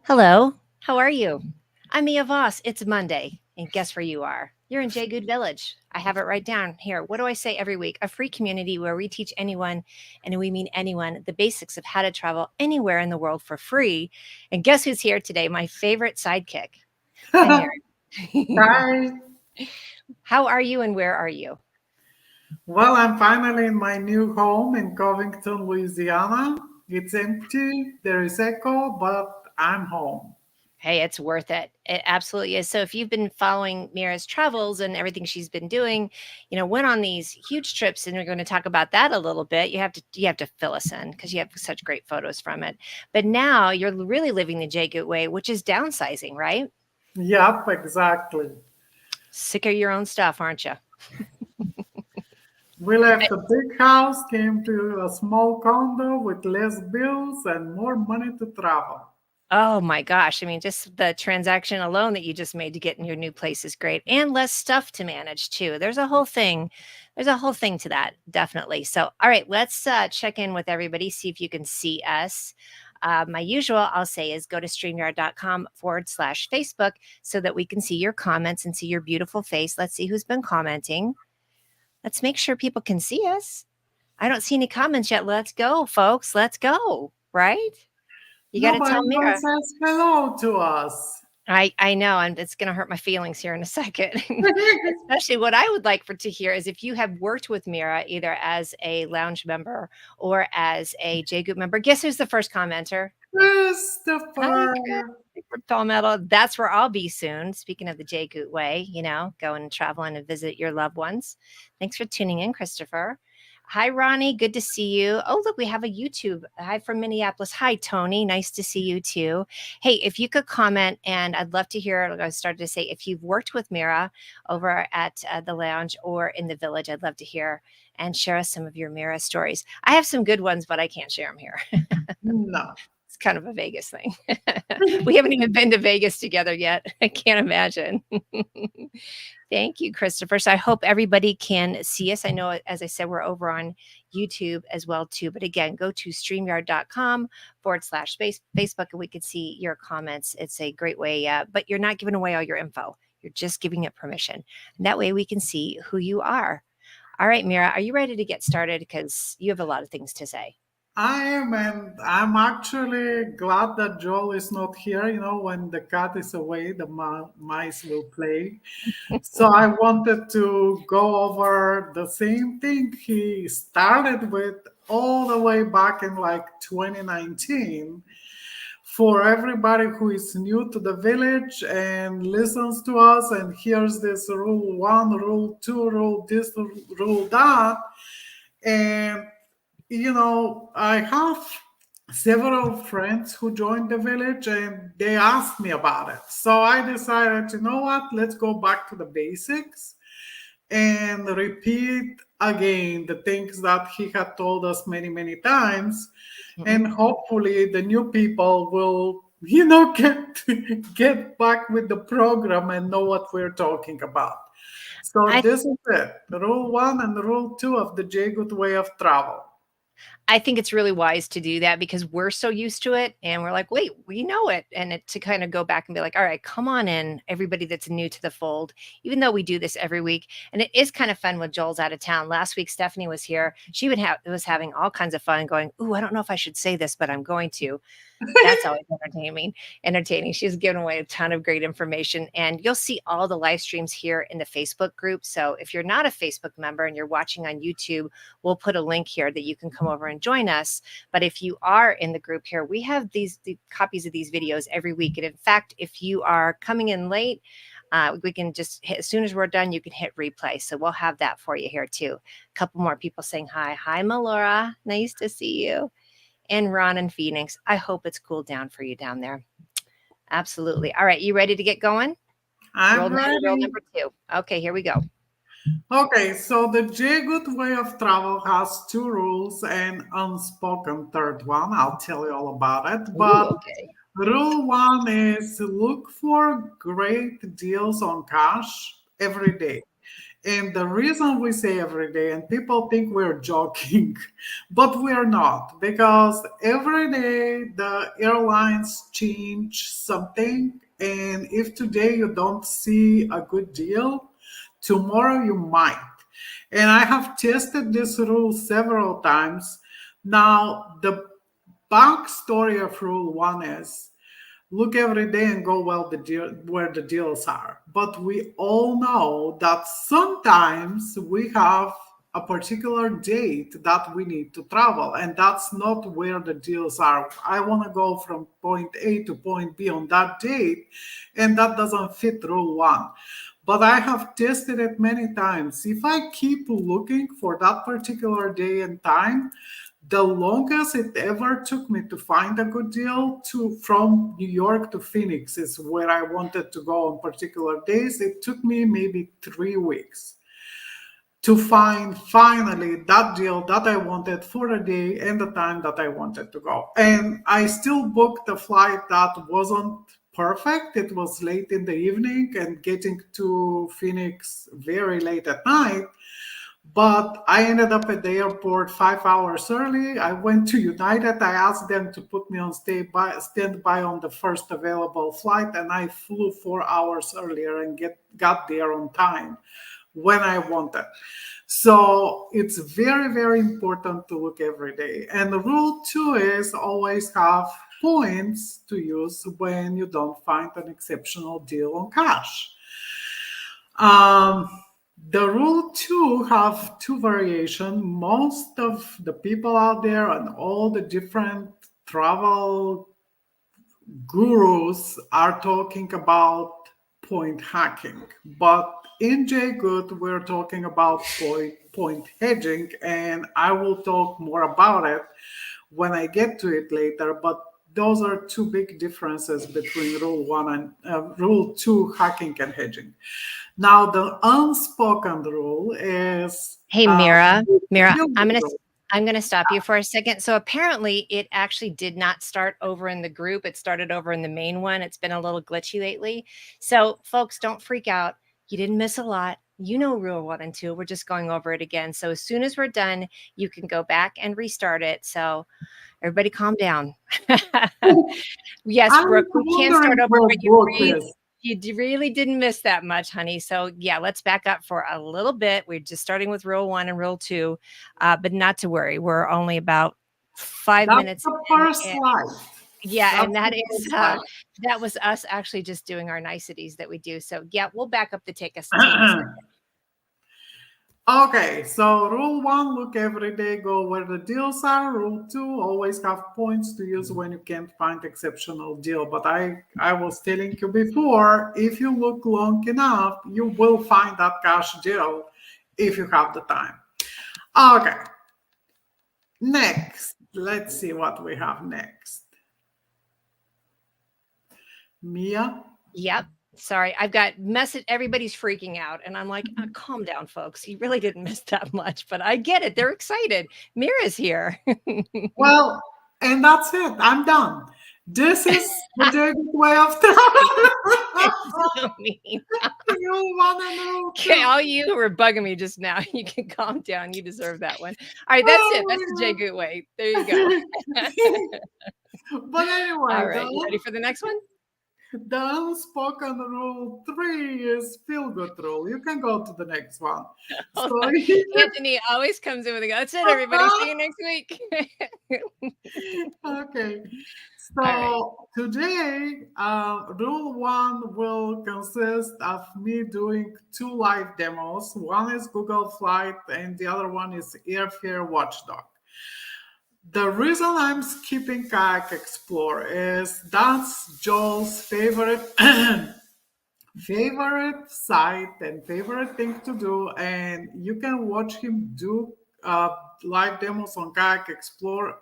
Hello, how are you? I'm Mia Voss. It's Monday, and guess where you are? You're in JGOOT Village. I have it right down here. What do I say every week? A free community where we teach anyone, and we mean anyone, the basics of how to travel anywhere in the world for free. And guess who's here today? My favorite sidekick. Hi, Mira. Hi. How are you, and where are you? Well, I'm finally in my new home in Covington, Louisiana. It's empty, there is echo, but I'm home. Hey, it's worth it. It absolutely is. So if you've been following Mira's travels and everything she's been doing, went on these huge trips, and we're going to talk about that a little bit. You have to fill us in because you have such great photos from it. But now you're really living the JGOOT way, which is downsizing, right? Yep, exactly. Sick of your own stuff, aren't you? We left a big house, came to a small condo with less bills and more money to travel. Oh my gosh. I mean, just the transaction alone that you just made to get in your new place is great and less stuff to manage too. There's a whole thing. There's a whole thing to that, definitely. So, all right, let's check in with everybody, see if you can see us. My usual, I'll say, is go to streamyard.com/Facebook so that we can see your comments and see your beautiful face. Let's see who's been commenting. Let's make sure people can see us. I don't see any comments yet. Let's go, folks. Let's go. Right? You got to Nobody tell even Mira. says hello to us. I know, and it's gonna hurt my feelings here in a second. Especially what I would like for to hear is if you have worked with Mira either as a lounge member or as a JGOOT member. Guess who's the first commenter? Hi, Christopher. Christopher Palmetto. That's where I'll be soon. Speaking of the JGOOT way, go and travel and visit your loved ones. Thanks for tuning in, Christopher. Hi, Ronnie. Good to see you. Oh, look, we have a YouTube. Hi from Minneapolis. Hi, Tony. Nice to see you too. Hey, if you could comment, and I'd love to hear, like I started to say, if you've worked with Mira over at the lounge or in the village, I'd love to hear and share us some of your Mira stories. I have some good ones, but I can't share them here. No. It's kind of a Vegas thing. We haven't even been to Vegas together yet. I can't imagine. Thank you, Christopher. So I hope everybody can see us. I know, as I said, we're over on YouTube as well, too. But again, go to streamyard.com/Facebook and we can see your comments. It's a great way, but you're not giving away all your info. You're just giving it permission. And that way we can see who you are. All right, Mira, are you ready to get started? Because you have a lot of things to say. I am, and I'm actually glad that Joel is not here. You know, when the cat is away, the mice will play. So I wanted to go over the same thing he started with all the way back in like 2019. For everybody who is new to the village and listens to us and hears this rule one, rule two, rule this, rule that. And I have several friends who joined the village and they asked me about it. So I decided, you know what, let's go back to the basics and repeat again the things that he had told us many, many times. And hopefully the new people will, get back with the program and know what we're talking about. So I this is it, rule one and rule two of the JGOOT way of travel. I think it's really wise to do that because we're so used to it and we're like, wait, we know it. And to kind of go back and be like, all right, come on in, everybody that's new to the fold, even though we do this every week. And it is kind of fun when Joel's out of town. Last week, Stephanie was here. She was having all kinds of fun going, ooh, I don't know if I should say this, but I'm going to. That's always entertaining. She's given away a ton of great information, and you'll see all the live streams here in the Facebook group. So if you're not a Facebook member and you're watching on YouTube, we'll put a link here that you can come over and join us. But if you are in the group here, we have the copies of these videos every week. And in fact, if you are coming in late, we can just hit, as soon as we're done, you can hit replay. So we'll have that for you here too. A couple more people saying hi. Hi, Melora. Nice to see you. And Ron and Phoenix. I hope it's cooled down for you down there. Absolutely. All right. You ready to get going? I'm Roll ready. number 2. Okay, here we go. Okay, so the JGOOT way of travel has two rules and unspoken third one. I'll tell you all about it. Ooh, But okay. rule one is look for great deals on cash every day. And the reason we say every day, and people think we're joking, but we're not, because every day the airlines change something. And if today you don't see a good deal, tomorrow you might. And I have tested this rule several times. Now, the backstory of rule one is look every day and go where the deals are. But we all know that sometimes we have a particular date that we need to travel, and that's not where the deals are. I want to go from point A to point B on that date, and that doesn't fit rule one. But I have tested it many times. If I keep looking for that particular day and time, the longest it ever took me to find a good deal to from New York to Phoenix is where I wanted to go on particular days. It took me maybe 3 weeks to find finally that deal that I wanted for the day and the time that I wanted to go. And I still booked a flight that wasn't perfect. It was late in the evening and getting to Phoenix very late at night. But I ended up at the airport 5 hours early. I went to United. I asked them to put me on standby on the first available flight, and I flew 4 hours earlier and got there on time when I wanted. So it's very, very important to look every day. And the rule two is always have points to use when you don't find an exceptional deal on cash. Um, the rule two have two variation. Most of the people out there and all the different travel gurus are talking about point hacking, but in JGOOT we're talking about point hedging, and I will talk more about it when I get to it later. But those are two big differences between rule one and rule two, hacking and hedging. Now, the unspoken rule is Hey, Mira, Mira, field I'm gonna rule. I'm gonna stop you for a second. So apparently, it actually did not start over in the group. It started over in the main one. It's been a little glitchy lately. So, folks, don't freak out. You didn't miss a lot. You know rule one and two. We're just going over it again. So as soon as we're done, you can go back and restart it. So everybody, calm down. Yes, I'm Brooke, we can start wondering over, where but Brooke is. really didn't miss that much, honey. So yeah, let's back up for a little bit. We're just starting with rule one and rule two, but not to worry. We're only about 5 minutes That's the in. first slide. Yeah, That's and the that is first slide. that was us actually just doing our niceties that we do. So yeah, we'll back up to take a second. Okay, so rule one, look every day, go where the deals are. Rule two, always have points to use when you can't find exceptional deal. But I was telling you before, if you look long enough, you will find that cash deal if you have the time. Okay, next, let's see what we have next. Mia? Yep. Sorry, I've got message. Everybody's freaking out, and I'm like, calm down, folks. You really didn't miss that much, but I get it. They're excited. Mira's here. Well, and that's it. I'm done. This is the JGOOT Way of Travel. So mean. You wanna know Okay, too. all you who were bugging me just now, you can calm down. You deserve that one. All right, that's it. That's the Oh JGOOT way. There you go. my God. But All anyway, right, you ready for the next one? the unspoken rule three is feel good rule. You can go to the next one. Hold So on. Anthony always comes in with a go. That's it, everybody. See you next week. okay. All right. So today, rule one will consist of me doing two live demos. One is Google Flight, and the other one is Airfare Watchdog. The reason I'm skipping Kayak Explorer is that's Joel's favorite favorite site and favorite thing to do, and you can watch him do live demos on Kayak Explorer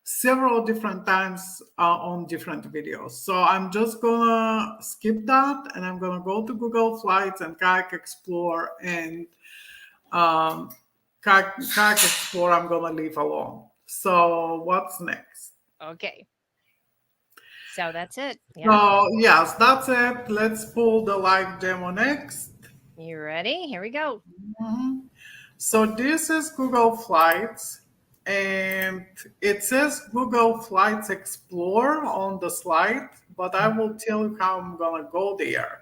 several different times on different videos. So I'm just gonna skip that, and I'm gonna go to Google Flights and Kayak Explorer, and um, Kayak Explorer I'm gonna leave alone. So what's next? Okay. So that's it. Yeah. So yes, that's it. Let's pull the live demo next. You ready? Here we go. Mhm. So this is Google Flights, and it says Google Flights Explore on the slide, but I will tell you how I'm gonna go there.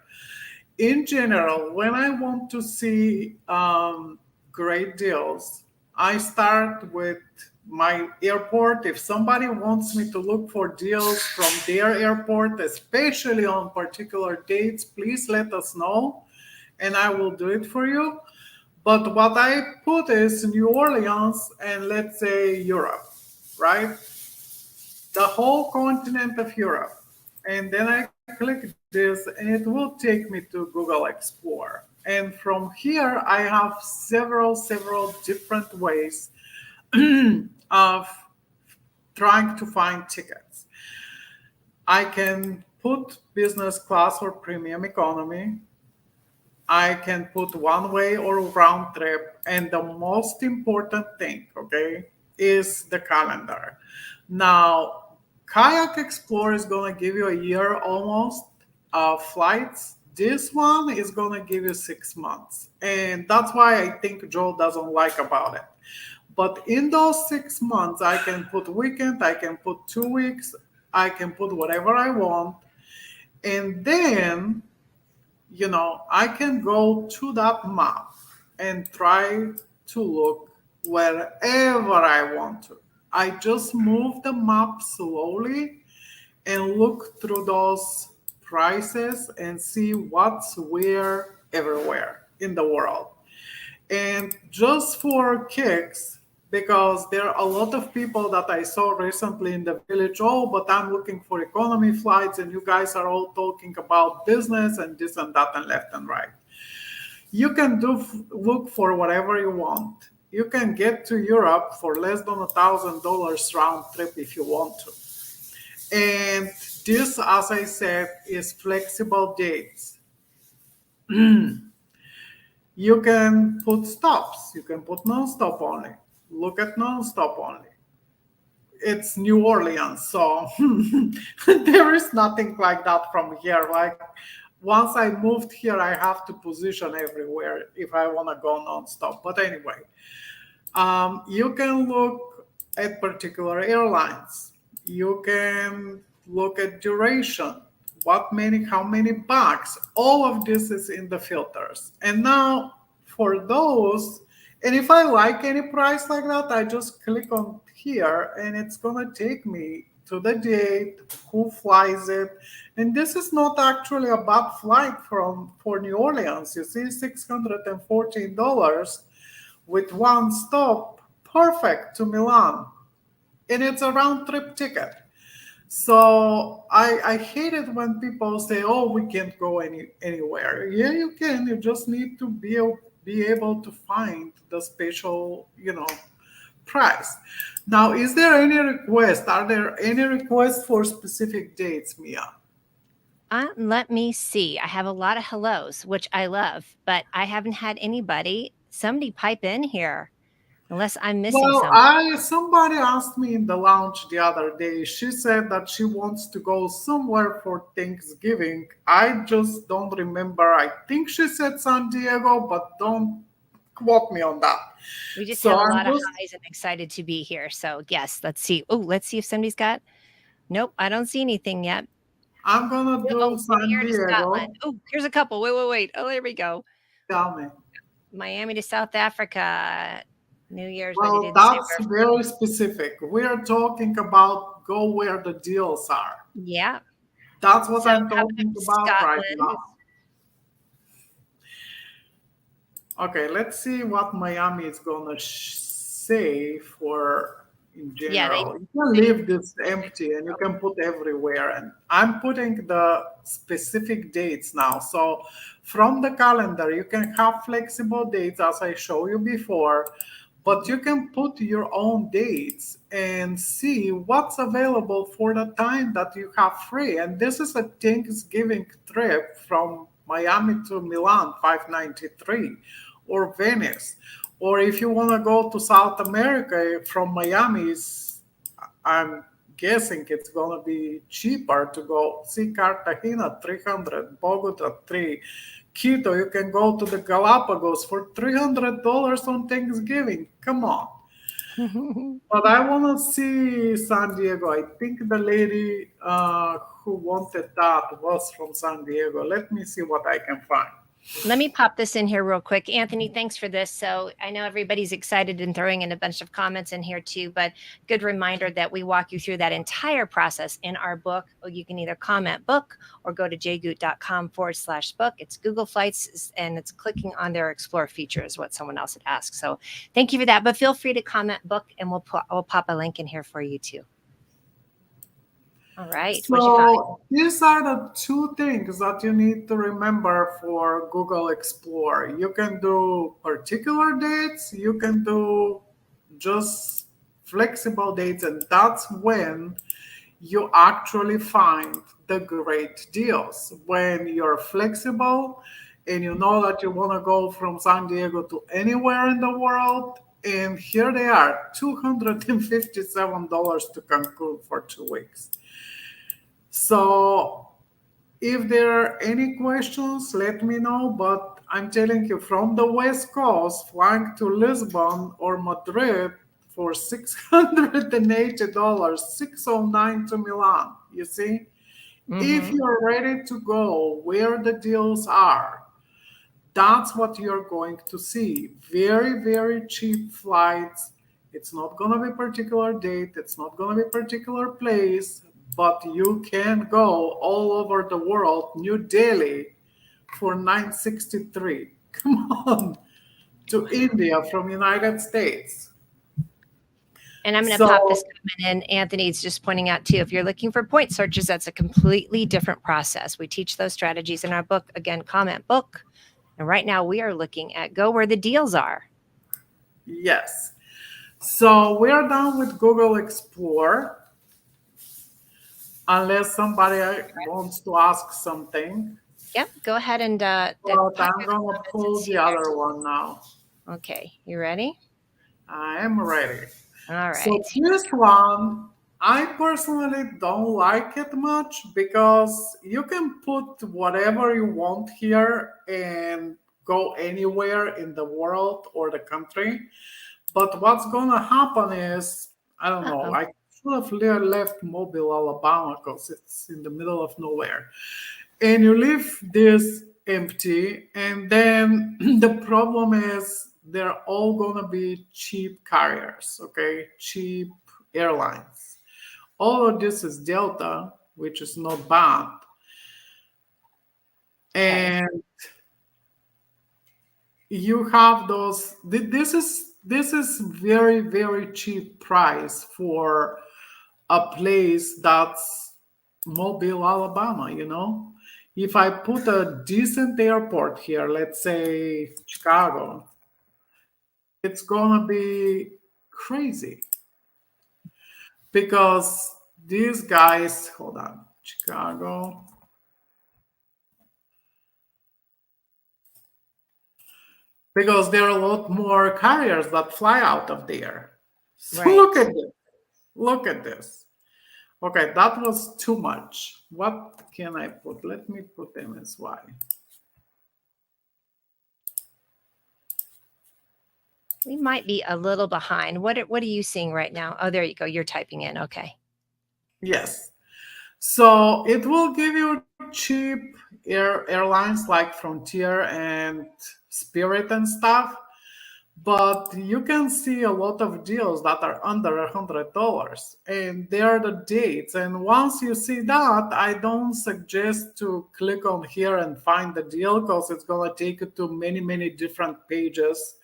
In general, when I want to see great deals, I start with my airport. If somebody wants me to look for deals from their airport, especially on particular dates, please let us know and I will do it for you. But what I put is New Orleans and let's say Europe, right? The whole continent of Europe. And then I click this and it will take me to Google Explore. And from here, I have several different ways of trying to find tickets. I can put business class or premium economy. I can put one way or round trip. And the most important thing, okay, is the calendar. Now, Kayak Explorer is going to give you a year almost of flights. This one is going to give you 6 months. And that's why I think Joel doesn't like about it. But in those 6 months, I can put weekend, I can put 2 weeks, I can put whatever I want. And then I can go to that map and try to look wherever I want to. I just move the map slowly and look through those prices and see what's where everywhere in the world. And just for kicks, because there are a lot of people that I saw recently in the village, oh, but I'm looking for economy flights, and you guys are all talking about business and this and that and left and right. You can look for whatever you want. You can get to Europe for less than $1,000 round trip if you want to. And this, as I said, is flexible dates. You can put stops. You can put non-stop only. Look at non-stop only. It's New Orleans, so there is nothing like that from here. Like once I moved here, I have to position everywhere if I want to go non-stop. But anyway, you can look at particular airlines. You can look at duration, how many bucks. All of this is in the filters. And now for those, and if I like any price like that, I just click on here and it's gonna take me to the date, who flies it. And this is not actually a bad flight for New Orleans. You see, $614 with one stop, perfect to Milan. And it's a round trip ticket. So I hate it when people say, "Oh, we can't go anywhere." Yeah, you can. You just need to be able to find the special, price. Now, is there any request? Are there any requests for specific dates, Mia? Let me see. I have a lot of hellos, which I love, but I haven't had somebody pipe in here, unless I'm missing Well, some. somebody asked me in the lounge the other day. She said that she wants to go somewhere for Thanksgiving. I just don't remember. I think she said San Diego, but don't quote me on that. We just So have a I'm lot of just highs and excited to be here. So yes, let's see. Oh, let's see if somebody's got. Nope, I don't see anything yet. I'm gonna do Oh, New San Year to Scotland. Diego. Oh, here's a couple. Wait. Oh, there we go. Tell me. Miami to South Africa. New Year's, but it Well, didn't say that's where from. very specific. We're talking about go where the deals are. Yeah. That's what So I'm how about talking about right Scotland? now. Okay, let's see what Miami is gonna say for in Yeah, general. You can they leave this empty and you can put everywhere. And I'm putting the specific dates now. So from the calendar, you can have flexible dates as I show you before, but you can put your own dates and see what's available for the time that you have free. And this is a Thanksgiving trip from Miami to Milan, 593, or Venice. Or if you want to go to South America from Miami, I'm guessing it's going to be cheaper to go see Cartagena, 300, Bogota, 3, Quito, you can go to the Galapagos for $300 on Thanksgiving. Come on. But I want to see San Diego. I think the lady who wanted that was from San Diego. Let me see what I can find. Let me pop this in here real quick. Anthony, thanks for this. So I know everybody's excited and throwing in a bunch of comments in here too, but good reminder that we walk you through that entire process in our book. You can either comment book or go to jgoot.com/book. It's Google Flights, and it's clicking on their Explore feature is what someone else had asked. So thank you for that, but feel free to comment book and we'll pop a link in here for you too. All right. So these are the two things that you need to remember for Google Explore. You can do particular dates, you can do just flexible dates, and that's when you actually find the great deals. When you're flexible and you know that you want to go from San Diego to anywhere in the world, and here they are, $257 to Cancun for 2 weeks. So if there are any questions, let me know. But I'm telling you, from the West Coast, flying to Lisbon or Madrid for $680, 609 to Milan. You see, if you're ready to go where the deals are, that's what you're going to see. Very, very cheap flights. It's not going to be a particular date. It's not going to be a particular place, but you can go all over the world. New Delhi for $963. Come on, to India from United States. And I'm going to pop this comment in. Anthony's just pointing out too, if you're looking for point searches, that's a completely different process. We teach those strategies in our book. Again, comment book. And right now we are looking at go where the deals are. Yes. So we're done with Google Explore. Unless somebody wants to ask something. Yep, go ahead and but I'm going to pull the other one now. Okay, you ready? I am ready. All right. So this one, I personally don't like it much because you can put whatever you want here and go anywhere in the world or the country. But what's going to happen is, I don't know, I should have left Mobile, Alabama, because it's in the middle of nowhere. And you leave this empty, and then the problem is they're all going to be cheap carriers, okay? Cheap airlines. All of this is Delta, which is not bad. And you have those, this is very, very cheap price for a place that's Mobile, Alabama, you know? If I put a decent airport here, let's say Chicago, it's gonna be crazy. Because these guys, hold on, Chicago. Because there are a lot more carriers that fly out of there. So look at this. Look at this. Okay, that was too much. What can I put? Let me put MSY. We might be a little behind. What are you seeing right now? Oh, there you go. You're typing in. Okay. Yes. So it will give you cheap airlines like Frontier and Spirit and stuff. But you can see a lot of deals that are under $100, and they are the dates. And once you see that, I don't suggest to click on here and find the deal because it's going to take you to many, many different pages.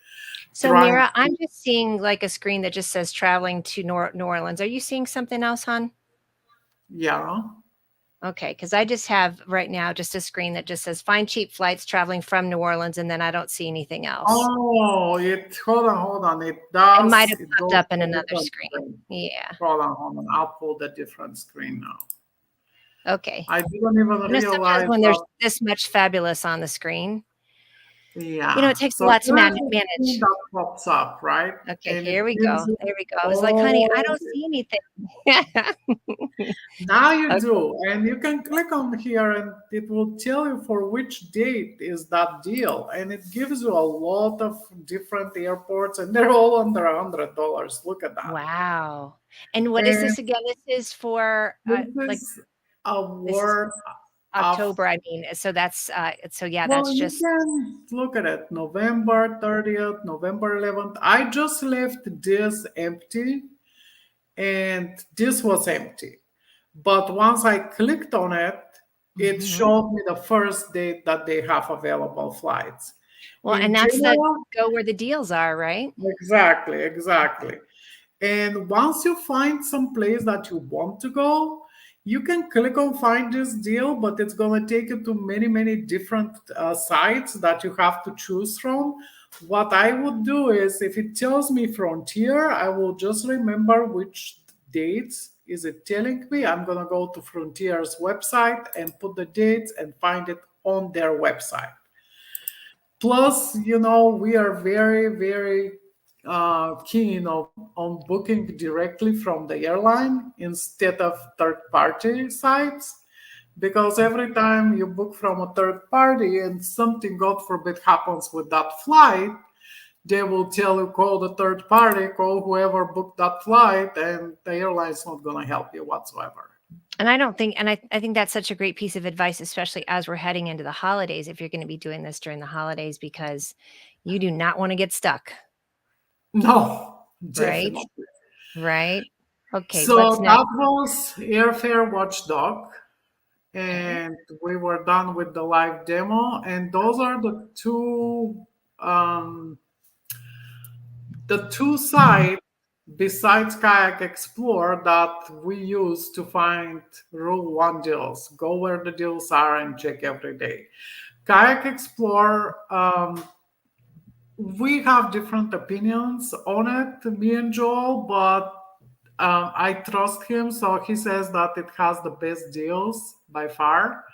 So Mira, I'm just seeing like a screen that just says traveling to New Orleans. Are you seeing something else, hon? Yeah. Okay, because I just have right now just a screen that just says find cheap flights traveling from New Orleans, and then I don't see anything else. Oh, hold on. It does. It might have popped up in another screen. Yeah. Hold on. I'll pull the different screen now. Okay. I didn't even realize when there's this much fabulous on the screen. Yeah. It takes a So lot to here's the thing manage. that pops up, right? Okay, And it here we gives go. you There we go. I was like, honey, I all don't the see anything. now you Okay. do, and you can click on here and it will tell you for which date is that deal. And it gives you a lot of different airports and they're all under $100. Look at that. Wow. And what is And this again? This is for this like is a this is word of, October, I mean. So that's so yeah, well, that's you just can look at it. November 30th, November 11th. I just left this empty and this was empty. But once I clicked on it, it mhm. showed me the first date that they have available flights. Well, In and that's the general, go where the deals are, right? exactly, Okay. exactly. And once you find some place that you want to go, you can click on find this deal, but it's going to take you to many, many different sites that you have to choose from. What I would do is if it tells me Frontier, I will just remember which dates is it telling me. I'm going to go to Frontier's website and put the dates and find it on their website. Plus, we are very, very keen on booking directly from the airline instead of third party sites. Because every time you book from a third party and something, God forbid, happens with that flight, they will tell you, call the third party, call whoever booked that flight, and the airline's not going to help you whatsoever. And I don't think and I think that's such a great piece of advice, especially as we're heading into the holidays, if you're going to be doing this during the holidays, because you do not want to get stuck, No, right? definitely. Right? Okay, what's So next? that was Airfare Watchdog. Okay. And we were done with the live demo. And those are um, the two sites besides Kayak Explore that we use to find Rule One deals. Go where the deals are and check every day. Kayak Explore, we have different opinions on it, me and Joel, but I trust him. So he says that it has the best deals by far,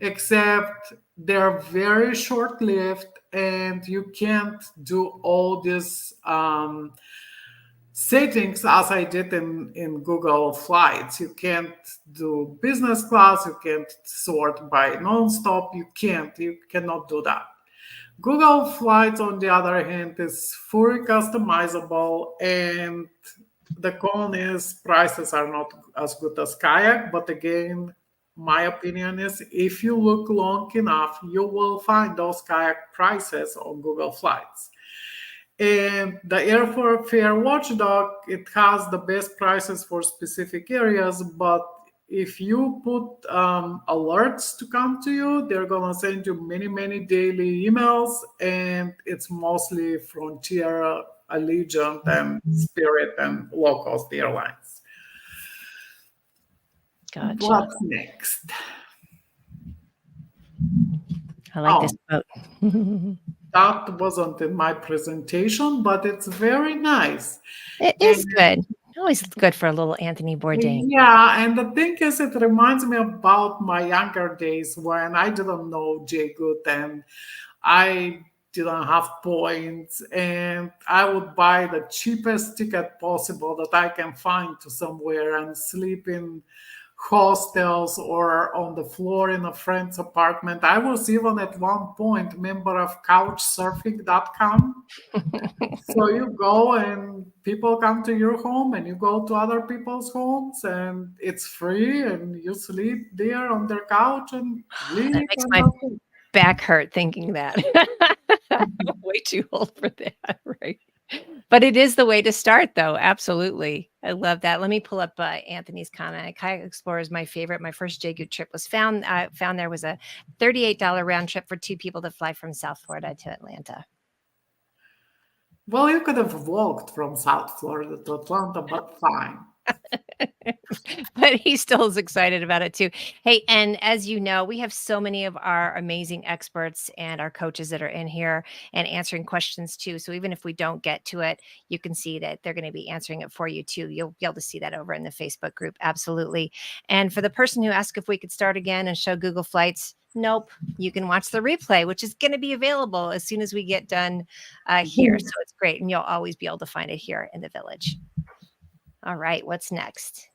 except they're very short lived and you can't do all these settings as I did in Google Flights. You can't do business class, you can't sort by nonstop, you cannot do that. Google Flights, on the other hand, is fully customizable, and the con is prices are not as good as Kayak. But again, my opinion is if you look long enough, you will find those Kayak prices on Google Flights. And the Airfare Watchdog, it has the best prices for specific areas, but if you put alerts to come to you, they're gonna send you many, many daily emails, and it's mostly Frontier, Allegiant, and Spirit and low cost airlines. Gotcha. What's next? I like this Oh, quote. that wasn't in my presentation, but it's very nice. It And is good. Always good for a little Anthony Bourdain. yeah, and the thing is, it reminds me about my younger days when I didn't know JGOOT and I didn't have points, and I would buy the cheapest ticket possible that I can find to somewhere and sleep in hostels or on the floor in a friend's apartment. I was even at one point member of couchsurfing.com. So you go and people come to your home and you go to other people's homes and it's free and you sleep there on their couch and That leave makes and my that's it. back hurt thinking that. I'm way too old for that, right? But it is the way to start, though. Absolutely. I love that. Let me pull up Anthony's comment. Kayak Explorer is my favorite. My first JGOOT trip was found there was a $38 round trip for two people to fly from South Florida to Atlanta. Well, you could have walked from South Florida to Atlanta, but fine. But he still is excited about it too. Hey, and as you know, we have so many of our amazing experts and our coaches that are in here and answering questions too. So even if we don't get to it, you can see that they're going to be answering it for you too. You'll be able to see that over in the Facebook group. Absolutely. And for the person who asked if we could start again and show Google Flights, Nope. You can watch the replay, which is going to be available as soon as we get done here. So it's great. And you'll always be able to find it here in the village. All right. What's next?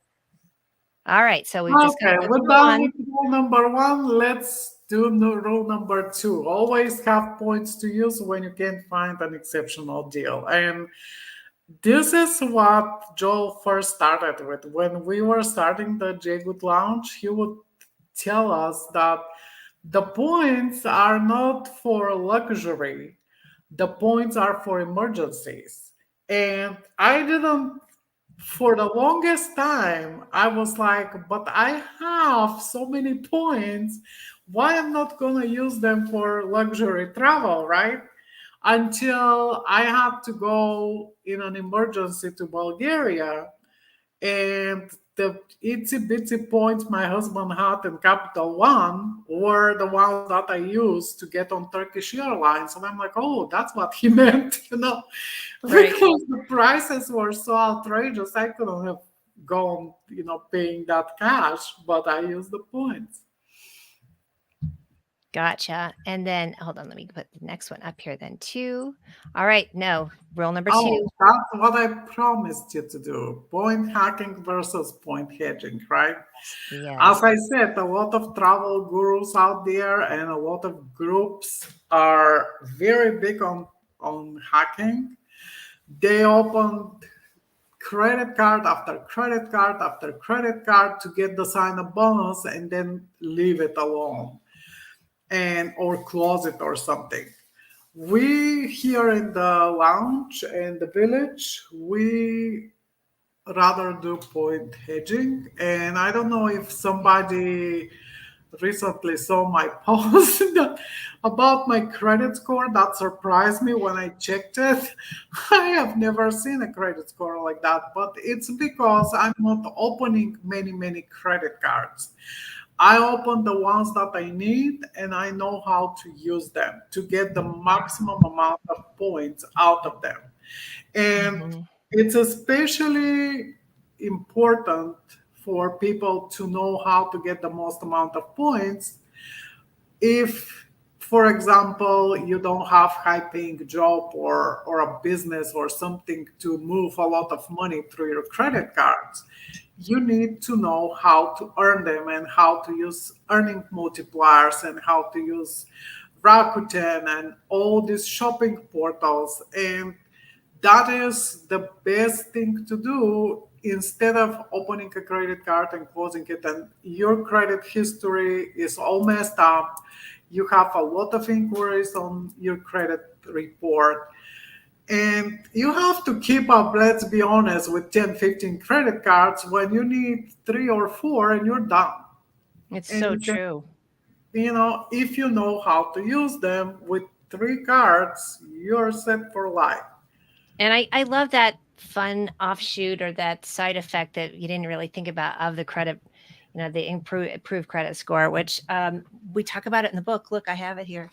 All right. So we've just Okay, got we're done with rule number 1. Let's do rule number 2. Always have points to use when you can't find an exceptional deal. And this is what Joel first started with. When we were starting the JGOOT Lounge, he would tell us that the points are not for luxury, the points are for emergencies. And I didn't, for the longest time, I was like, but I have so many points. Why I'm not going to use them for luxury travel, right? Until I had to go in an emergency to Bulgaria, and the itsy bitsy points my husband had in Capital One were the ones that I used to get on Turkish Airlines. And I'm like, oh, that's what he meant, Right. because the prices were so outrageous. I couldn't have gone, paying that cash, but I used the points. Gotcha. And then hold on, let me put the next one up here then too. All right. No, rule number 2. Oh, that's what I promised you to do. Point hacking versus point hedging, right? Yes. As I said, a lot of travel gurus out there and a lot of groups are very big on hacking. They open credit card after credit card after credit card to get the sign up bonus and then leave it alone and or close it or something. We here in the lounge and the village, we rather do point hedging. And I don't know if somebody recently saw my post about my credit score that surprised me when I checked it. I have never seen a credit score like that, but it's because I'm not opening many credit cards. I open the ones that I need and I know how to use them to get the maximum amount of points out of them. And it's especially important for people to know how to get the most amount of points if, for example, you don't have high paying job or a business or something to move a lot of money through your credit cards. You need to know how to earn them and how to use earning multipliers and how to use Rakuten and all these shopping portals. And that is the best thing to do instead of opening a credit card and closing it, and your credit history is all messed up. You have a lot of inquiries on your credit report, and you have to keep up, let's be honest, with 10, 15 credit cards when you need 3 or 4 and you're done. It's And so you can, true. if you know how to use them with 3 cards, you're set for life. And I love that fun offshoot or that side effect that you didn't really think about of the credit, the improved credit score, which we talk about it in the book. Look, I have it here.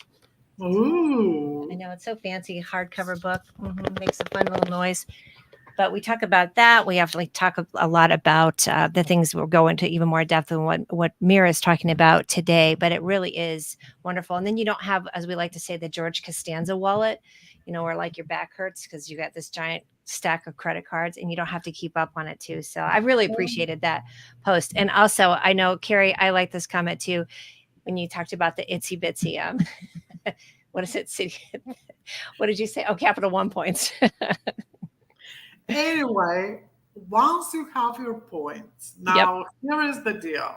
Ooh. I know it's so fancy, hardcover book. Makes a fun little noise. But we talk about that. We have to talk a lot about the things we'll go into even more depth than what Mira is talking about today. But it really is wonderful. And then you don't have, as we like to say, the George Costanza wallet, where like your back hurts because you got this giant stack of credit cards and you don't have to keep up on it too. So I really appreciated that post. And also, I know, Carrie, I like this comment too when you talked about the itsy bitsy. What is it? City? What did you say? Oh, Capital One points. Anyway, once you have your points, Yep. now here is the deal.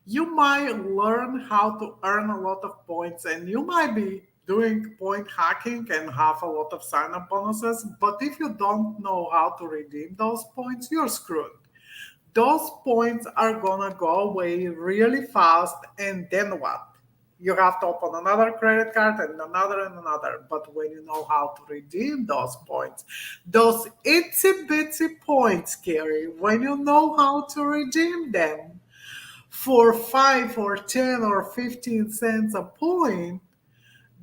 You might learn how to earn a lot of points and you might be doing point hacking and have a lot of sign up bonuses. But if you don't know how to redeem those points, you're screwed. Those points are gonna go away really fast. And then what? You have to open another credit card and another and another. But when you know how to redeem those points, those itsy bitsy points, Carrie, when you know how to redeem them for 5 or 10 or 15 cents a point,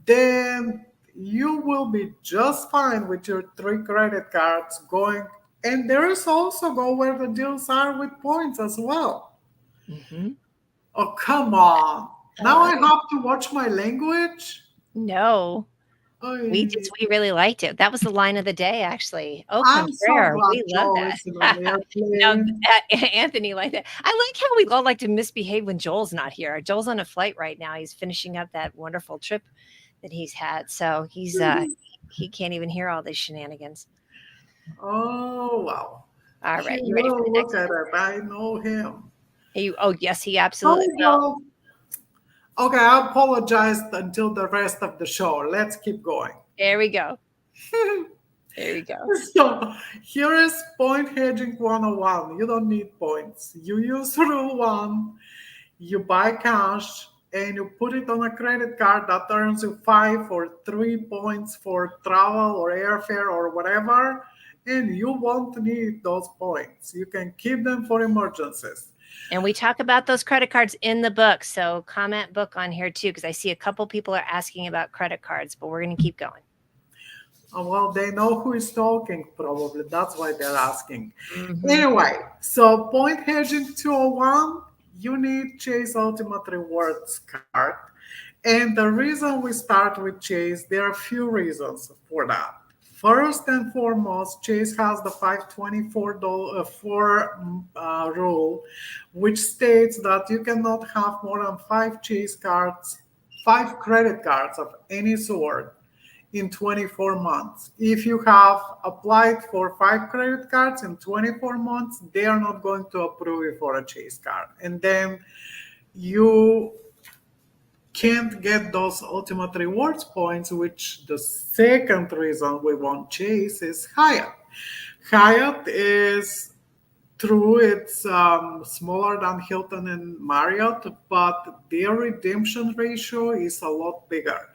then you will be just fine with your 3 credit cards going. And there is also go where the deals are with points as well. Mm-hmm. Oh, come on. Now I have to watch my language. No, Oy. we really liked it. That was the line of the day, actually. Au I'm so contraire, glad we love Joel is in an that. Now, airplane. Anthony liked that. I like how we all like to misbehave when Joel's not here. Joel's on a flight right now. He's finishing up that wonderful trip that he's had, so he can't even hear all these shenanigans. Oh, wow. All He right, you ready for will the look next at one? it. I know him. Oh, yes, he absolutely Oh, will. well. Okay, I apologize until the rest of the show. Let's keep going. There we go. There we go. So here is point hedging 101. You don't need points. You use rule one, you buy cash, and you put it on a credit card that earns you 5 or 3 points for travel or airfare or whatever. And you won't need those points. You can keep them for emergencies. And we talk about those credit cards in the book. So comment book on here too, because I see a couple people are asking about credit cards, but we're going to keep going. Well, they know who is talking, probably. That's why they're asking. Mm-hmm. Anyway, so point hedging 201, you need Chase Ultimate Rewards card. And the reason we start with Chase, there are a few reasons for that. First and foremost, Chase has the $524 rule, which states that you cannot have more than 5 Chase cards, 5 credit cards of any sort in 24 months. If you have applied for 5 credit cards in 24 months, they are not going to approve you for a Chase card. And then you can't get those ultimate rewards points, which the second reason we want Chase is Hyatt. Hyatt is true, it's smaller than Hilton and Marriott, but their redemption ratio is a lot bigger.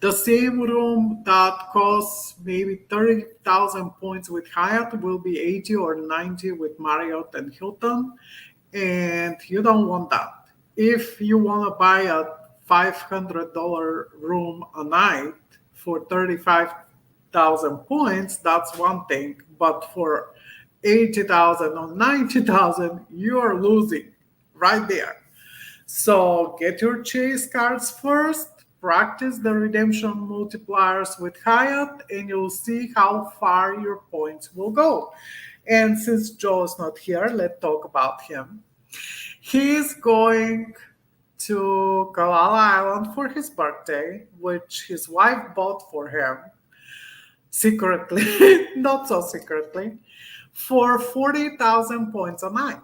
The same room that costs maybe 30,000 points with Hyatt will be 80 or 90 with Marriott and Hilton, and you don't want that. If you want to buy a $500 room a night for 35,000 points, that's one thing, but for 80,000 or 90,000, you are losing right there. So get your Chase cards first, practice the redemption multipliers with Hyatt, and you'll see how far your points will go. And since Joe is not here, let's talk about him. He's going to Kalala Island for his birthday, which his wife bought for him secretly, not so secretly, for 40,000 points a night.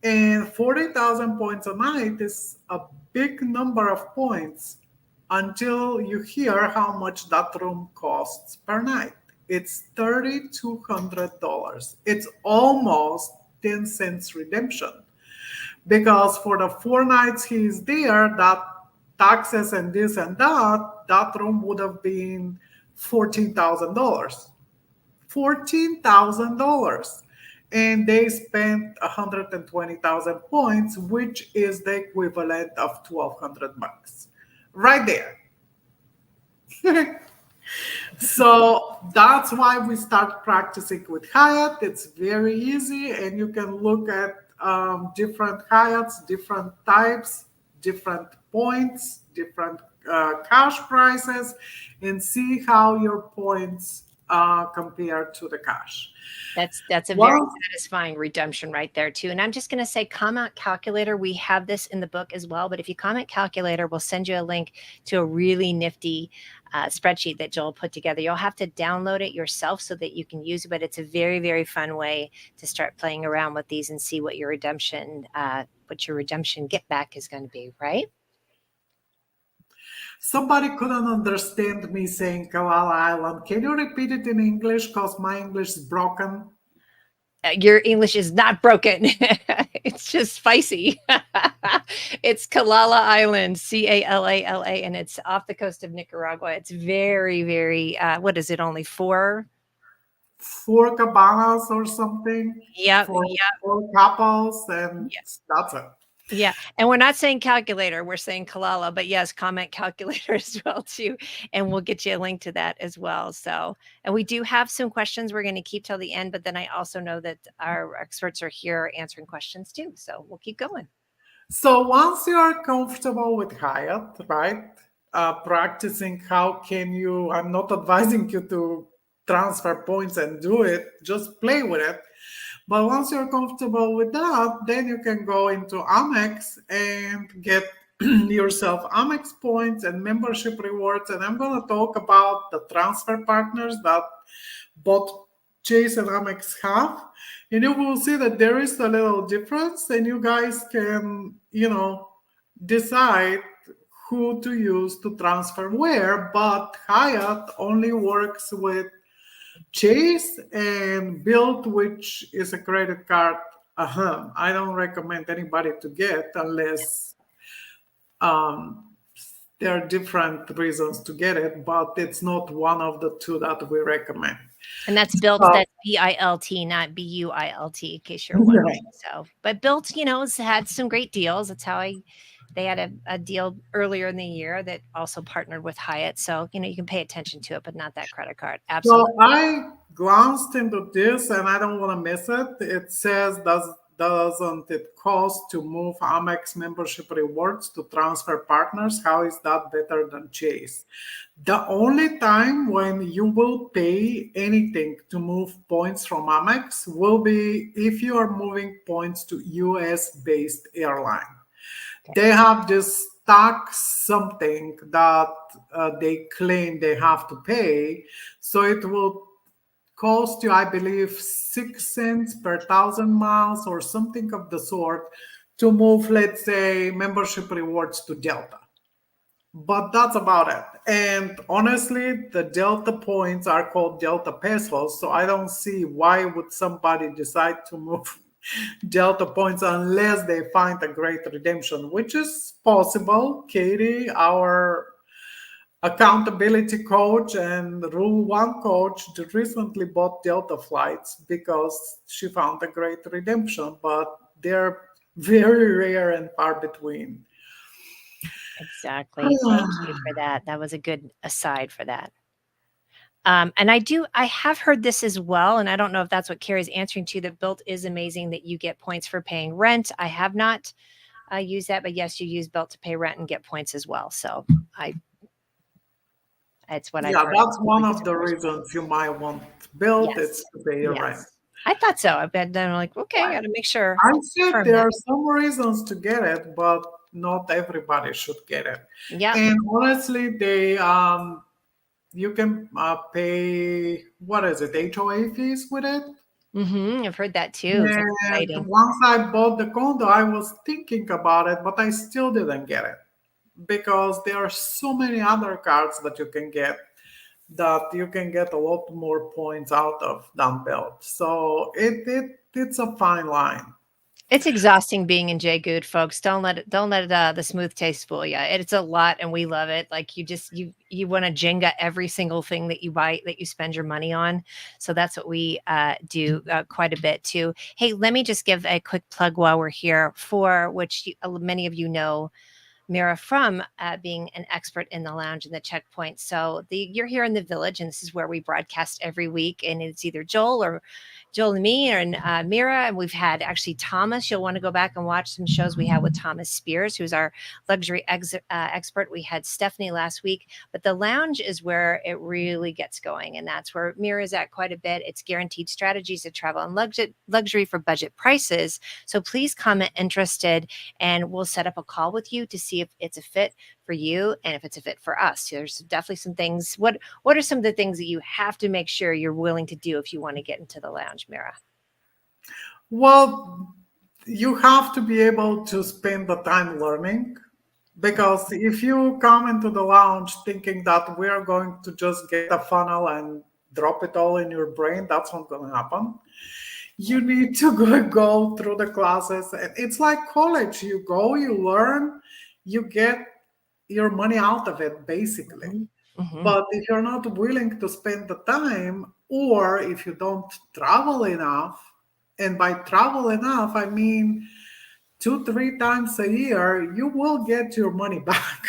And 40,000 points a night is a big number of points until you hear how much that room costs per night. It's $3,200. It's almost 10 cents redemption. Because for the 4 nights he's there, that taxes and this and that room would have been $14,000. $14,000. And they spent 120,000 points, which is the equivalent of 1,200 bucks. Right there. So that's why we start practicing with Hyatt. It's very easy, and you can look at different Hyatts, different types, different points, different cash prices, and see how your points compare to the cash. That's a very satisfying redemption right there too. And I'm just going to say comment calculator. We have this in the book as well, but if you comment calculator, we'll send you a link to a really nifty spreadsheet that Joel put together. You'll have to download it yourself so that you can use it, but it's a very, very fun way to start playing around with these and see what your redemption get back is going to be, right? Somebody couldn't understand me saying Kalala Island. Can you repeat it in English? Because my English is broken. Your English is not broken. It's just spicy. It's Kalala Island, Calala, and it's off the coast of Nicaragua. It's very, very, what is it, only four cabanas or something. Yep. Four couples, and that's it. Yeah. And we're not saying calculator, we're saying Kalala, but yes, comment calculator as well too. And we'll get you a link to that as well. So, and we do have some questions we're going to keep till the end, but then I also know that our experts are here answering questions too. So we'll keep going. So once you are comfortable with Hyatt, right? Practicing how can you, I'm not advising you to transfer points and do it, just play with it. But once you're comfortable with that, then you can go into Amex and get yourself Amex points and membership rewards. And I'm going to talk about the transfer partners that both Chase and Amex have. And you will see that there is a little difference, and you guys can, decide who to use to transfer where. But Hyatt only works with Chase and Build, which is a credit card. I don't recommend anybody to get unless um, there are different reasons to get it, but it's not one of the two that we recommend. And that's built, So, that's BILT, not BUILT, in case you're right. wondering. So, but built, has had some great deals. That's how they had a deal earlier in the year that also partnered with Hyatt. So, you can pay attention to it, but not that credit card. So Absolutely. I glanced into this and I don't want to miss it. It says, doesn't it cost to move Amex membership rewards to transfer partners? How is that better than Chase? The only time when you will pay anything to move points from Amex will be if you are moving points to US based airline. They have this tax something that they claim they have to pay. So it will cost you, I believe, 6 cents per 1,000 miles or something of the sort to move, let's say, membership rewards to Delta. But that's about it. And honestly, the Delta points are called Delta pesos. So I don't see why would somebody decide to move Delta points unless they find a great redemption, which is possible. Katie, our accountability coach and Rule 1 coach, recently bought Delta flights because she found a great redemption, but they're very rare and far between. Exactly. Thank you for that. That was a good aside for that. And I have heard this as well, and I don't know if that's what Carrie's answering to, that Built is amazing that you get points for paying rent. I have not used that, but yes, you use Built to pay rent and get points as well. So I, it's what I've Yeah, heard. that's one Really of the similar as well. reasons you might want built. It's Yes. to pay your rent. Yes. I thought so. I bet then I'm like, okay, I Right. got to make sure, I said confirm there that. are some reasons to get it, but not everybody should get it. Yep. And honestly, they you can pay what is it, HOA fees with it. I've heard that too. That's And exciting. once I bought the condo, I was thinking about it, but I still didn't get it because there are so many other cards that you can get that you can get a lot more points out of than built. So it's a fine line. It's exhausting being in JGOOT, folks. Don't let the smooth taste fool you. It's a lot, and we love it. Like you want to Jenga every single thing that you buy that you spend your money on. So that's what we do quite a bit too. Hey, let me just give a quick plug while we're here for which many of you know Mira from being an expert in the lounge and the checkpoint. So you're here in the village, and this is where we broadcast every week. And it's either Joel and me, and Mira. And we've had actually Thomas. You'll want to go back and watch some shows we had with Thomas Spears, who's our luxury expert. We had Stephanie last week. But the lounge is where it really gets going, and that's where Mira is at quite a bit. It's guaranteed strategies to travel and luxury for budget prices. So please comment interested, and we'll set up a call with you to see if it's a fit for you and if it's a fit for us. There's definitely some things. What are some of the things that you have to make sure you're willing to do if you want to get into the lounge, Mira? Well, you have to be able to spend the time learning because if you come into the lounge thinking that we are going to just get a funnel and drop it all in your brain, that's not going to happen. You need to go through the classes. It's like college. You go, you learn, you get your money out of it, basically. Mm-hmm. Mm-hmm. But if you're not willing to spend the time, or if you don't travel enough, and by travel enough, I mean 2, 3 times a year, you will get your money back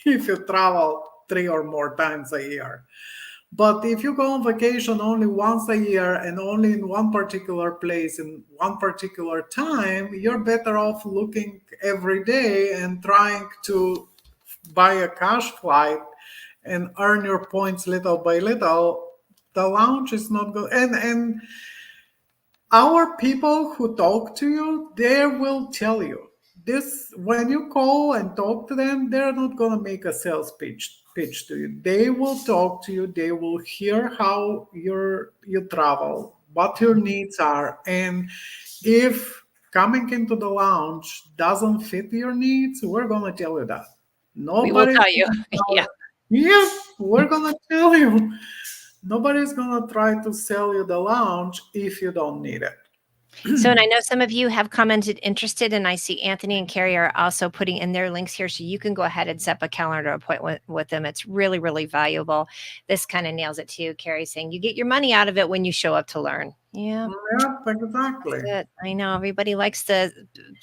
if you travel 3 or more times a year. But if you go on vacation only once a year and only in one particular place in one particular time, you're better off looking every day and trying to buy a cash flight and earn your points little by little. The lounge is not good. And our people who talk to you, they will tell you this when you call and talk to them. They're not going to make a sales pitch to you. They will talk to you. They will hear how you travel, what your needs are, and if coming into the lounge doesn't fit your needs, we're going to tell you that. We will Nobody's tell you. going to Yeah. tell. Yeah, we're going to tell you. Nobody's going to try to sell you the lounge if you don't need it. So, and I know some of you have commented interested, and I see Anthony and Carrie are also putting in their links here. So you can go ahead and set up a calendar appointment with them. It's really, really valuable. This kind of nails it too. Carrie saying you get your money out of it when you show up to learn. Yeah. Yep, exactly. That's it. I know everybody likes to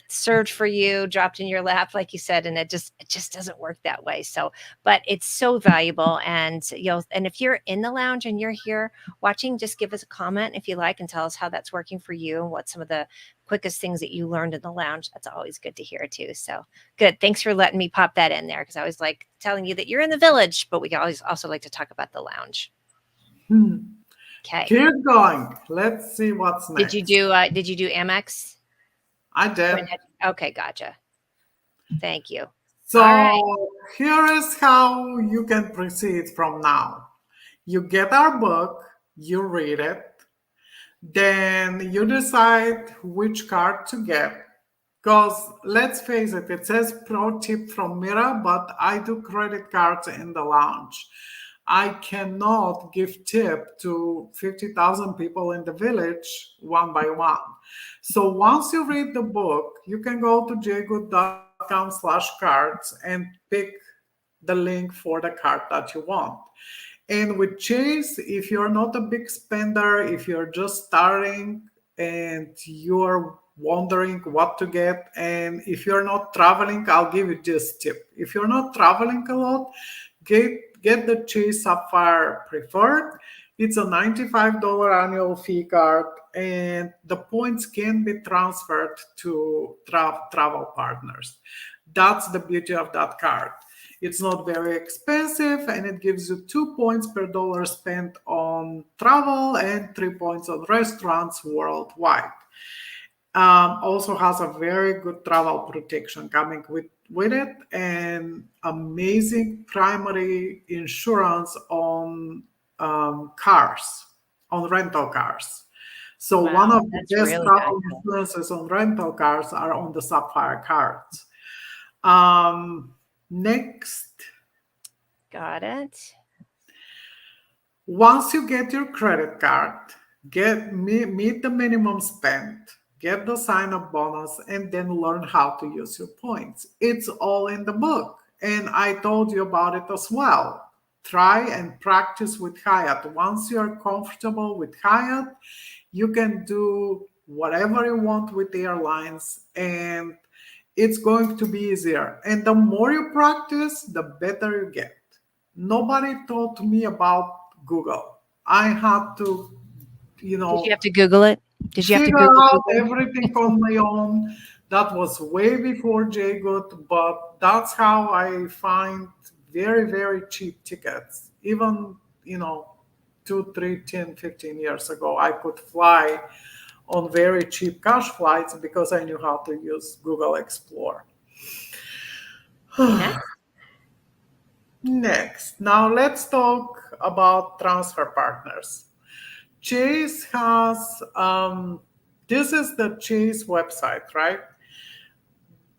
served for you, dropped in your lap, like you said, and it just doesn't work that way. So, but it's so valuable, and and if you're in the lounge and you're here watching, just give us a comment if you like, and tell us how that's working for you and what some of the quickest things that you learned in the lounge. That's always good to hear too. So good. Thanks for letting me pop that in there because I was like telling you that you're in the village, but we always also like to talk about the lounge. Okay. Keep going. Let's see what's next. Did you do Amex? I did. Okay, gotcha. Thank you. So All right. here is how you can proceed from now. You get our book, you read it, then you decide which card to get. Because let's face it, it says pro tip from Mira, but I do credit cards in the lounge. I cannot give tip to 50,000 people in the village one by one. So once you read the book, you can go to jgoot.com/cards and pick the link for the card that you want. And with Chase, if you're not a big spender, if you're just starting and you're wondering what to get, and if you're not traveling, I'll give you this tip. If you're not traveling a lot, get the Chase Sapphire Preferred. It's a $95 annual fee card, and the points can be transferred to travel partners. That's the beauty of that card. It's not very expensive, and it gives you 2 points per dollar spent on travel and 3 points on restaurants worldwide. Also has a very good travel protection coming with it, and amazing primary insurance on cars, on rental cars. So one of the best really travel valuable. insurances on rental cars are on the Sapphire cards. Next, Got it. once you get your credit card, meet the minimum spend, get the sign-up bonus, and then learn how to use your points. It's all in the book, and I told you about it as well. Try and practice with Hyatt. Once you're comfortable with Hyatt, you can do whatever you want with airlines, and it's going to be easier. And the more you practice, the better you get. Nobody taught me about Google. I had to, Did you have to Google it? Did you have to figure Google out Google? everything on my own. That was way before JGOOT, but that's how I find very, very cheap tickets. Even, 2, 3, 10, 15 years ago, I could fly on very cheap cash flights because I knew how to use Google Explore. Next, now let's talk about transfer partners. Chase has, this is the Chase website, right?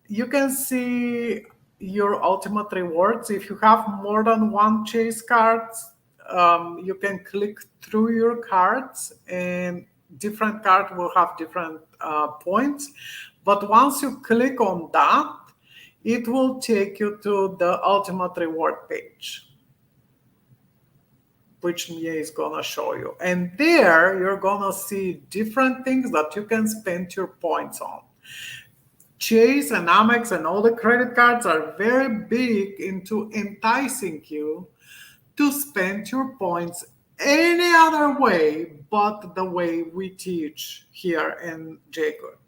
You can see your ultimate rewards. If you have more than one Chase cards, you can click through your cards, and different card will have different points. But once you click on that, it will take you to the ultimate reward page, which Mia is gonna show you. And there you're gonna see different things that you can spend your points on. Chase and Amex and all the credit cards are very big into enticing you to spend your points any other way but the way we teach here in JGOOT.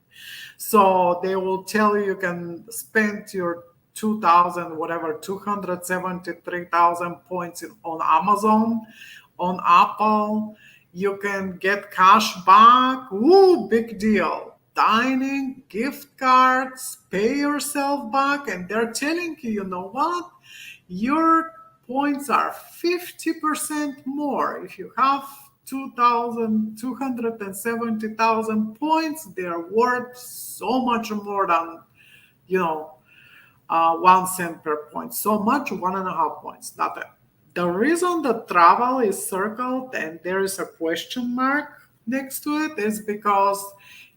So they will tell you can spend your 2,000, whatever, 273,000 points on Amazon, on Apple. You can get cash back. Woo, big deal. Dining, gift cards, pay yourself back. And they're telling you, you know what? Your points are 50% more. If you have 270,000 points, they are worth so much more than, you know, 1 cent per point. So much, 1.5 points. That's it. The reason the travel is circled and there is a question mark next to it is because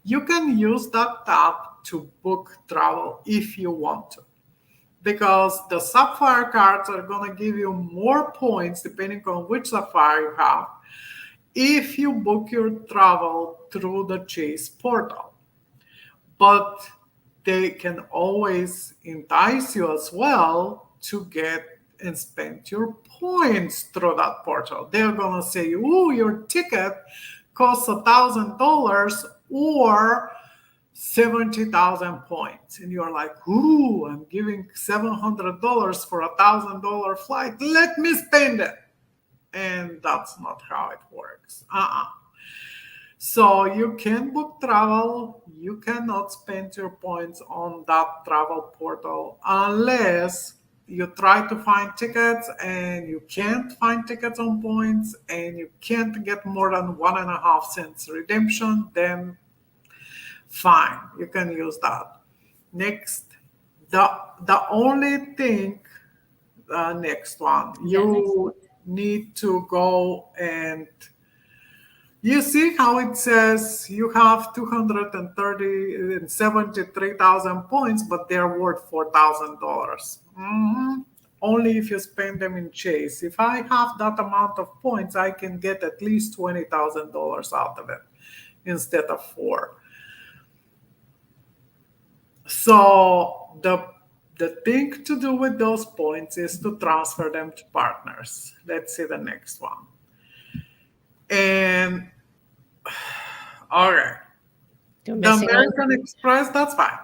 you can use that tab to book travel if you want to. Because the Sapphire cards are going to give you more points depending on which Sapphire you have if you book your travel through the Chase portal. But they can always entice you as well to get and spend your points through that portal. They're going to say, oh, your ticket costs $1,000 or 70,000 points. And you're like, ooh, I'm giving $700 for $1,000 flight. Let me spend it. And that's not how it works. So you can book travel. You cannot spend your points on that travel portal unless you try to find tickets and you can't find tickets on points and you can't get more than 1.5 cents redemption. Then fine, you can use that. Next, the only thing, next one, you need to go and you see how it says you have 273,000 points, but they're worth $4,000. Only if you spend them in Chase. If I have that amount of points, I can get at least $20,000 out of it instead of $4,000. So the thing to do with those points is to transfer them to partners. Let's see the next one. And all right, the American Express, that's fine.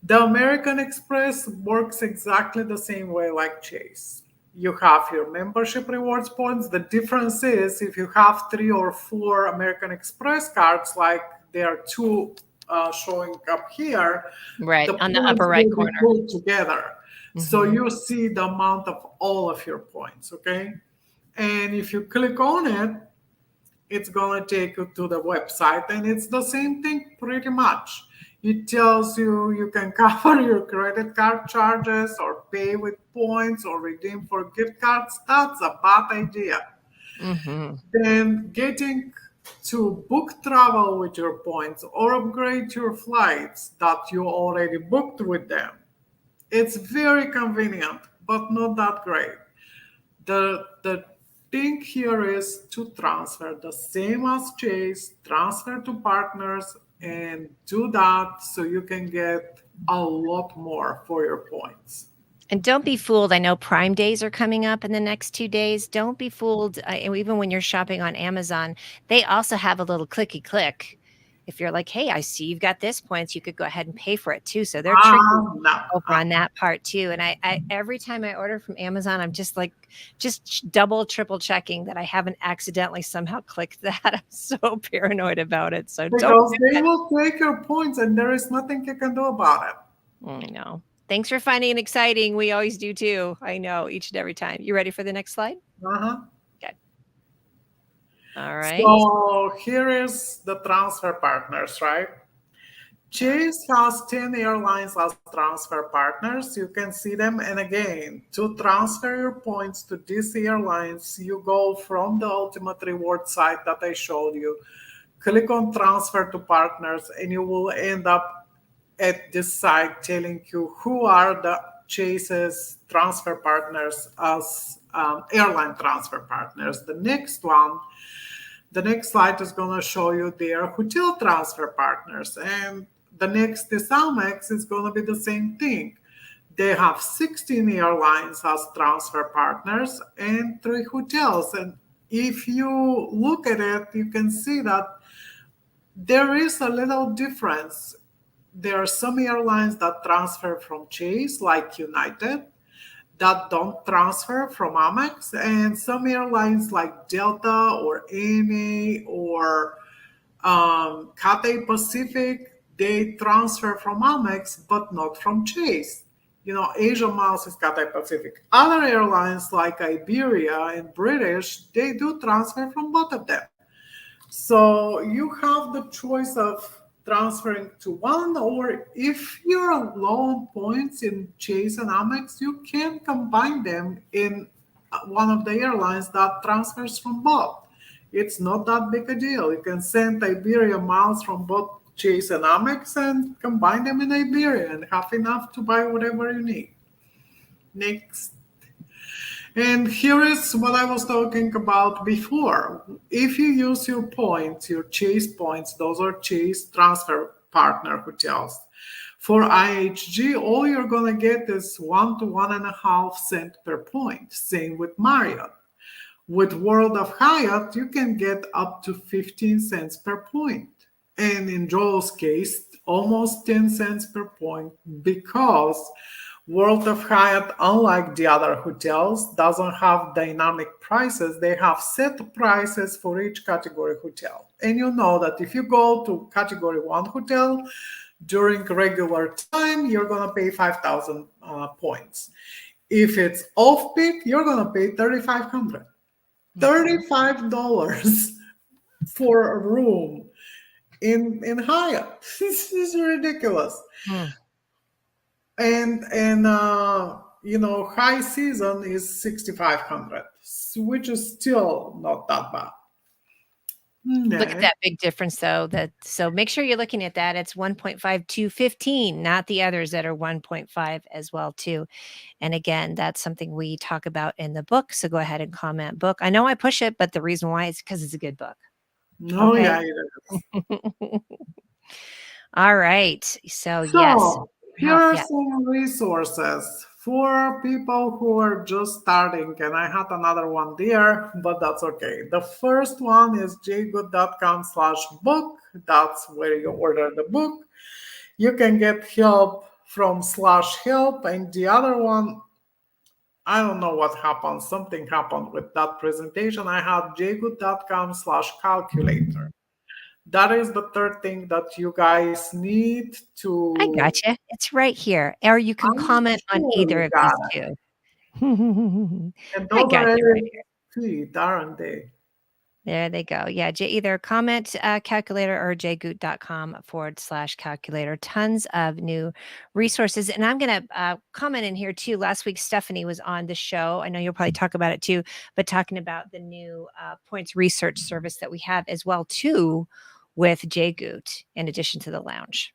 The American Express works exactly the same way like Chase. You have your membership rewards points. The difference is if you have 3 or 4 American Express cards, like there are 2 showing up here, right on the upper right corner, together. So you see the amount of all of your points, okay? And if you click on it, it's going to take you to the website, and it's the same thing pretty much. It tells you you can cover your credit card charges or pay with points or redeem for gift cards. That's a bad idea. Then getting to book travel with your points or upgrade your flights that you already booked with them. It's very convenient, but not that great. The thing here is to transfer the same as Chase, transfer to partners, and do that so you can get a lot more for your points. And don't be fooled. I know Prime Days are coming up in the next 2 days. Don't be fooled. Even when you're shopping on Amazon, they also have a little clicky click. If you're like, hey, I see you've got this points, you could go ahead and pay for it too. So they're tricky over on that part too. And I every time I order from Amazon, I'm just double, triple checking that I haven't accidentally somehow clicked that. I'm so paranoid about it. So because they will take your points and there is nothing you can do about it. I know. Thanks for finding it exciting. We always do too. I know, each and every time. You ready for the next slide? Okay. All right. So here is the transfer partners, right? Chase has 10 airlines as transfer partners. You can see them. And again, to transfer your points to these airlines, you go from the Ultimate Reward site that I showed you, click on transfer to partners, and you will end up at this site telling you who are the Chase's transfer partners as airline transfer partners. The next slide is going to show you their hotel transfer partners. And the next is Amex is going to be the same thing. They have 16 airlines as transfer partners and 3 hotels. And if you look at it, you can see that there is a little difference. There are some airlines that transfer from Chase, like United, that don't transfer from Amex, and some airlines like Delta or ANA or Cathay Pacific, they transfer from Amex, but not from Chase. Asia Miles is Cathay Pacific. Other airlines like Iberia and British, they do transfer from both of them. So you have the choice of transferring to one, or if you're low on points in Chase and Amex, you can combine them in one of the airlines that transfers from both. It's not that big a deal. You can send Iberia miles from both Chase and Amex and combine them in Iberia and have enough to buy whatever you need. Next. And here is what I was talking about before. If you use your points, your Chase points, those are Chase transfer partner hotels. For IHG, all you're going to get is 1 to 1.5 cent per point. Same with Marriott. With World of Hyatt, you can get up to 15 cents per point. And in Joel's case, almost 10 cents per point, because World of Hyatt, unlike the other hotels, doesn't have dynamic prices. They have set prices for each category hotel. And you know that if you go to category 1 hotel during regular time, you're going to pay 5,000 points. If it's off-peak, you're going to pay 3,500. $35 for a room in Hyatt. This is ridiculous. And high season is 6,500, which is still not that bad. Look at that big difference, though. So make sure you're looking at that. It's 1.5 to 15, not the others that are 1.5 as well, too. And again, that's something we talk about in the book. So go ahead and comment book. I know I push it, but the reason why is because it's a good book. No, Okay. yeah, it is. All right. So yes. Here are some resources for people who are just starting, and I had another one there, but that's okay. The first one is jgood.com/book. That's where you order the book. You can get help from /help, and the other one, I don't know what happened. Something happened with that presentation. I had jgood.com/calculator. That is the third thing that you guys need to. I gotcha. It's right here. Or you can comment on either of these two. And I those got are you right here. feet, aren't they? There they go. Yeah, either comment calculator or jgoot.com/calculator. Tons of new resources. And I'm going to comment in here too. Last week, Stephanie was on the show. I know you'll probably talk about it too, but talking about the new points research service that we have as well too with JGOOT in addition to the lounge.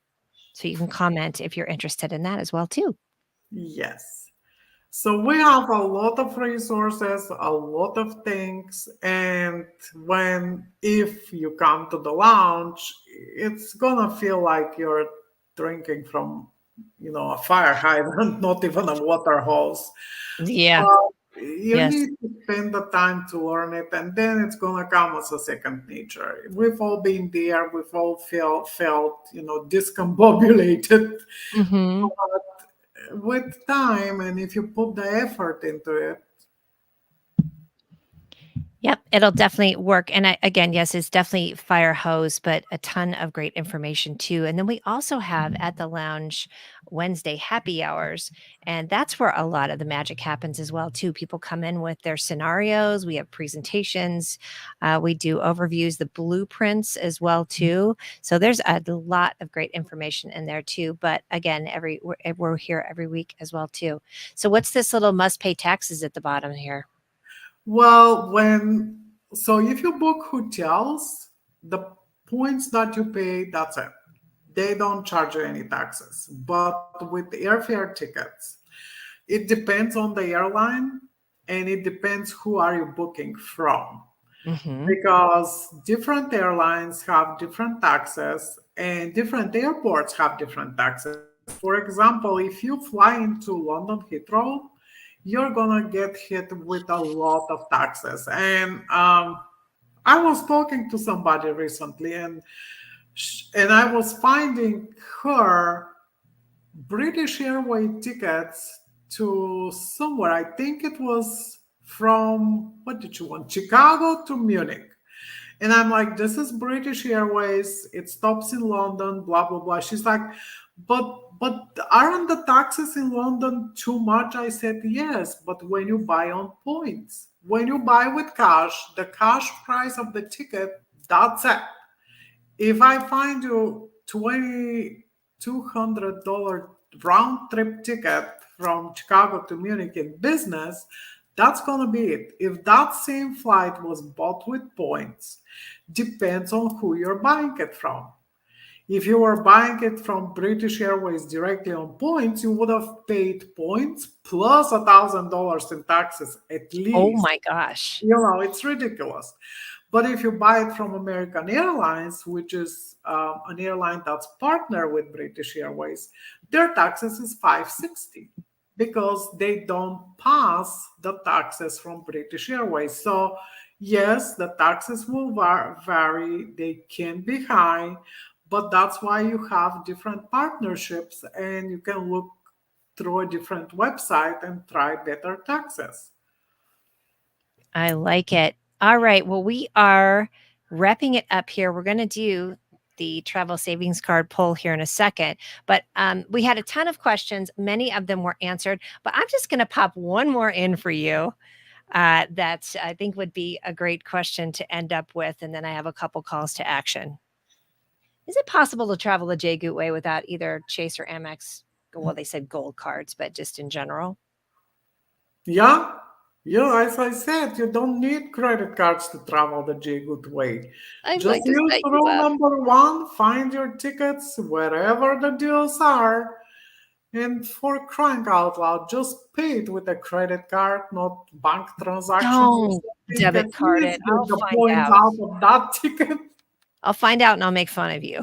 So you can comment if you're interested in that as well too. Yes. So we have a lot of resources, a lot of things, and if you come to the lounge, it's gonna feel like you're drinking from, a fire hydrant, not even a water hose. Yeah. You need to spend the time to learn it, and then it's gonna come as a second nature. We've all been there. We've all felt, discombobulated. Mm-hmm. But with time, and if you put the effort into it. Yep, it'll definitely work. And again, yes, it's definitely fire hose, but a ton of great information too. And then we also have at the lounge Wednesday happy hours. And that's where a lot of the magic happens as well too. People come in with their scenarios. We have presentations. We do overviews, the blueprints as well too. So there's a lot of great information in there too. But again, we're here every week as well too. So what's this little must pay taxes at the bottom here? Well, if you book hotels, the points that you pay, that's it. They don't charge you any taxes. But with airfare tickets, it depends on the airline, and it depends who are you booking from. Because different airlines have different taxes and different airports have different taxes. For example, if you fly into London Heathrow, you're gonna get hit with a lot of taxes. And I was talking to somebody recently, and I was finding her British Airways tickets to somewhere. I think it was from, what did you want? Chicago to Munich. And I'm like, this is British Airways. It stops in London, blah, blah, blah. She's like, but aren't the taxes in London too much? I said, yes, but when you buy on points, when you buy with cash, the cash price of the ticket, that's it. If I find you $2,200 round trip ticket from Chicago to Munich in business, that's gonna be it. If that same flight was bought with points, depends on who you're buying it from. If you were buying it from British Airways directly on points, you would have paid points plus $1,000 in taxes at Oh least. my gosh. It's ridiculous. But if you buy it from American Airlines, which is an airline that's partnered with British Airways, their taxes is 560 because they don't pass the taxes from British Airways. So yes, the taxes will vary. They can be high, but that's why you have different partnerships and you can look through a different website and try better taxes. I like it. All right. Well, we are wrapping it up here. We're going to do the travel savings card poll here in a second, but we had a ton of questions. Many of them were answered, but I'm just going to pop one more in for you that I think would be a great question to end up with. And then I have a couple calls to action. Is it possible to travel the JGOOT way without either Chase or Amex? Well, they said gold cards, but just in general. Yeah, yeah, as I said, you don't need credit cards to travel the JGOOT way. I'd Just like to use set you rule up. number one, find your tickets wherever the deals are. And for crying out loud, just pay it with a credit card, not bank transactions or Don't something. At debit card least it. get I'll the find points out. out of that ticket. I'll find out and I'll make fun of you.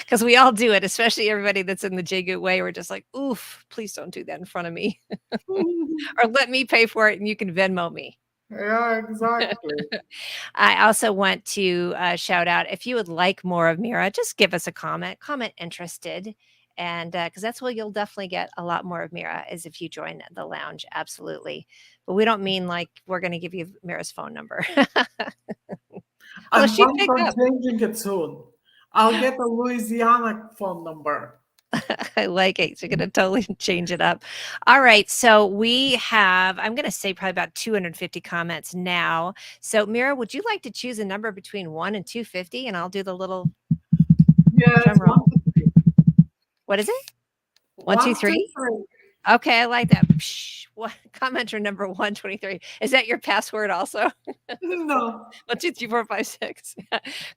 Because we all do it, especially everybody that's in the JGOOT way. We're just like, oof, please don't do that in front of me. Or let me pay for it and you can Venmo me. Yeah, exactly. I also want to shout out if you would like more of Mira, just give us a comment interested. And because that's where you'll definitely get a lot more of Mira is if you join the lounge. Absolutely. But we don't mean like we're going to give you Mira's phone number. Although I'm she'd planning pick on up. changing it soon. I'll get a Louisiana phone number. I like it. So you're going to totally change it up. All right. So we have, I'm going to say probably about 250 comments now. So Mira, would you like to choose a number between 1 and 250? And I'll do the little Yes, drum roll. 1, 2, 3. What is it? 1, 2, 1, 2, 3? 3. Okay. I like that. Psh, what, commenter number 123. Is that your password also? No. 1, 2, 3, 4, 5, 6.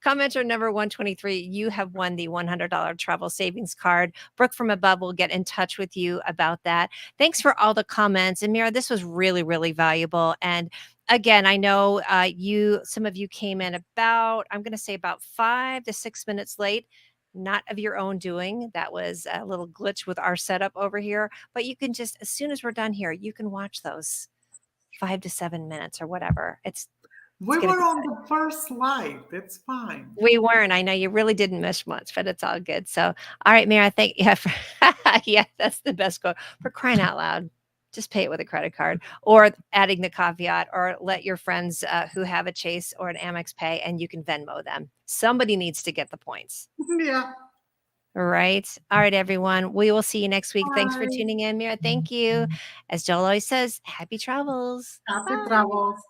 Commenter number 123. You have won the $100 travel savings card. Brooke from above will get in touch with you about that. Thanks for all the comments. And Mira, this was really, really valuable. And again, I know some of you came in about, I'm going to say about 5 to 6 minutes late. Not of your own doing. That was a little glitch with our setup over here. But you can just, as soon as we're done here, you can watch those 5 to 7 minutes or whatever. It's We going to were be on good. the first slide. It's fine. We weren't. I know you really didn't miss much, but it's all good. So, all right, Mira, thank yeah, yeah, that's the best quote for crying out loud. Just pay it with a credit card, or adding the caveat, or let your friends who have a Chase or an Amex pay, and you can Venmo them. Somebody needs to get the points. Yeah. All right. All right, everyone. We will see you next week. Thanks for Bye. tuning in, Mira. Thank you. As Joel always says, happy travels. Happy Bye. travels.